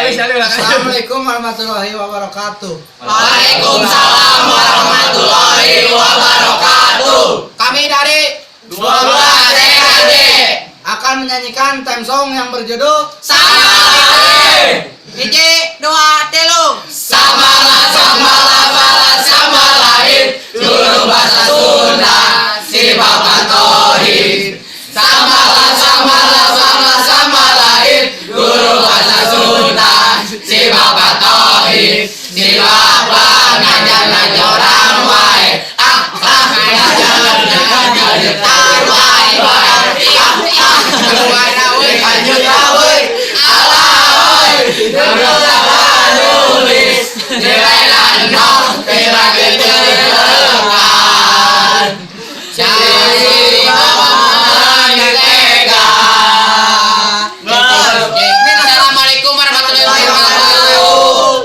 Assalamualaikum warahmatullahi wabarakatuh. Waalaikumsalam warahmatullahi wabarakatuh. Kami dari 12 TKJ akan menyanyikan theme song yang berjudul Samala. Hiji, dua, tilu. Samala samala bala samalain guru bahasa Sunda si Bapak Tohid. Samala samala bala samalain guru bahasa Sunda si Bapak Tohid. Si Bapak ngajar